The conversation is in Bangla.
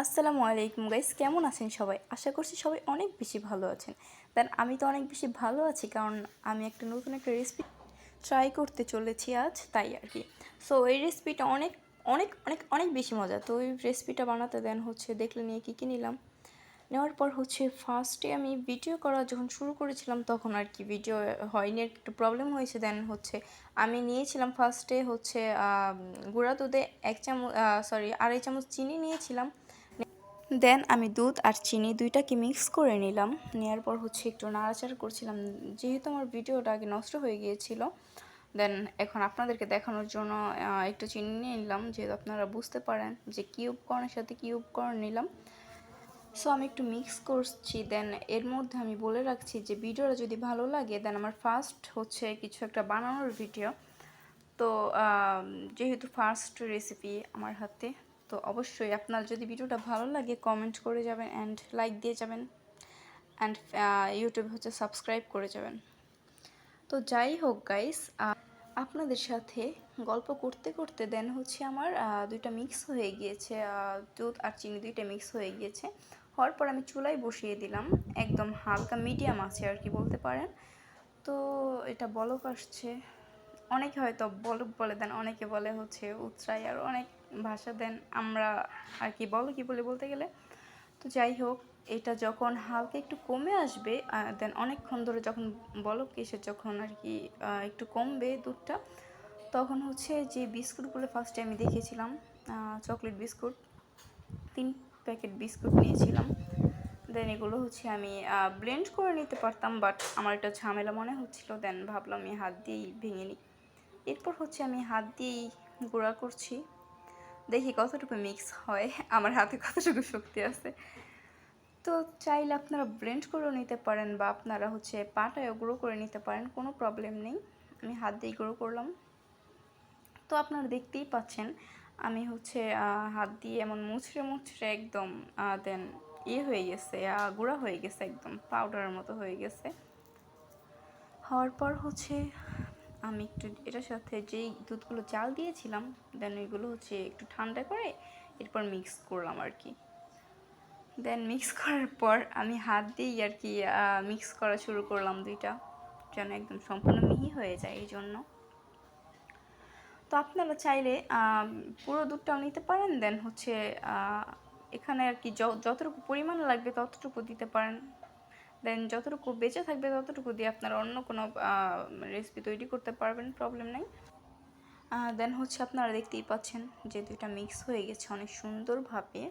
আসসালামু আলাইকুম গাইস, কেমন আছেন সবাই? আশা করছি সবাই অনেক বেশি ভালো আছেন। দেন আমি তো অনেক বেশি ভালো আছি, কারণ আমি একটা নতুন একটা রেসিপি ট্রাই করতে চলেছি আজ, তাই আর কি। সো এই রেসিপিটা অনেক অনেক অনেক অনেক বেশি মজা। তো এই রেসিপিটা বানাতে দেন দেখলে নিয়ে কী নিলাম। নেওয়ার পর ফার্স্টে আমি ভিডিও করা যখন শুরু করেছিলাম তখন আর কি ভিডিও হয়নি, আর একটু প্রবলেম হয়েছে। দেন আমি নিয়েছিলাম ফার্স্টে গুঁড়া দুধে 2.5 চামচ চিনি নিয়েছিলাম। দেন আমি দুধ আর চিনি দুইটাকে মিক্স করে নিলাম। নেওয়ার পর একটু নাড়াচাড়া করছিলাম, যেহেতু আমার ভিডিওটা আগে নষ্ট হয়ে গিয়েছিল। দেন এখন আপনাদেরকে দেখানোর জন্য একটু চিনি নিয়ে নিলাম, যেহেতু আপনারা বুঝতে পারেন যে কী উপকরণের সাথে কী উপকরণ নিলাম। সো আমি একটু মিক্স করছি। দেন এর মধ্যে আমি বলে রাখছি যে ভিডিওটা যদি ভালো লাগে, দেন আমার ফার্স্ট কিছু একটা বানানোর ভিডিও। তো যেহেতু ফার্স্ট রেসিপি আমার হাতে, তো অবশ্যই আপনার যদি ভিডিওটা ভালো লাগে কমেন্ট করে যাবেন অ্যান্ড লাইক দিয়ে যাবেন অ্যান্ড ইউটিউবে সাবস্ক্রাইব করে যাবেন। তো যাই হোক গাইস, আপনাদের সাথে গল্প করতে করতে দেন আমার দুইটা মিক্স হয়ে গিয়েছে, দুধ আর চিনি দুইটা মিক্স হয়ে গিয়েছে। হওয়ার পর আমি চুলায় বসিয়ে দিলাম, একদম হালকা মিডিয়াম আছে আর কি বলতে পারেন। তো এটা বলক আসছে, অনেকে হয়তো বলক বলে, দেন অনেকে বলে উতরাই, আর অনেক ভাষা দেন আমরা আর কি বলকই বলে বলতে গেলে। তো যাই হোক, এটা যখন হালকা একটু কমে আসবে, দেন অনেকক্ষণ ধরে যখন বলক এসে যখন আর কি একটু কমবে দুধটা, তখন যে বিস্কুটগুলো ফার্স্টে আমি দেখেছিলাম, চকলেট বিস্কুট 3 প্যাকেট বিস্কুট নিয়েছিলাম। দেন এগুলো আমি ব্লেন্ড করে নিতে পারতাম, বাট আমার এটা ঝামেলা মনে হচ্ছিল। দেন ভাবলাম আমি হাত দিয়েই ভেঙে নিই। এরপর আমি হাত দিয়েই গুঁড়া করছি, দেখি কতটুকু মিক্স হয়, আমার হাতে কতটুকু শক্তি আছে। তো চাইলে আপনারা ব্লেন্ড করেও নিতে পারেন, বা আপনারা পাটায়ও গুঁড়ো করে নিতে পারেন, কোনো প্রবলেম নেই। আমি হাত দিয়ে গুঁড়ো করলাম। তো আপনারা দেখতেই পাচ্ছেন আমি হাত দিয়ে এমন মুছড়ে মুছড়ে একদম দেন হয়ে গেছে, গুঁড়া হয়ে গেছে, একদম পাউডারের মতো হয়ে গেছে। হওয়ার পর আমি একটু এটার সাথে যেই দুধগুলো জাল দিয়েছিলাম, দেন ওইগুলো একটু ঠান্ডা করে এরপর মিক্স করলাম আর কি। দেন মিক্স করার পর আমি হাত দিয়েই আর কি মিক্স করা শুরু করলাম দুইটা, যেন একদম সম্পূর্ণ মিহি হয়ে যায় এই জন্য। তো আপনারা চাইলে পুরো দুধটাও নিতে পারেন। দেন এখানে আর কি যতটুকু পরিমাণ লাগবে ততটুকু দিতে পারেন। দেন যতটুকু বেঁচে থাকবে ততটুকু দিয়ে আপনারা অন্য কোনো রেসিপি তৈরি করতে পারবেন, প্রবলেম নেই। দেন আপনারা দেখতেই পাচ্ছেন যে দুইটা মিক্স হয়ে গেছে অনেক সুন্দরভাবে।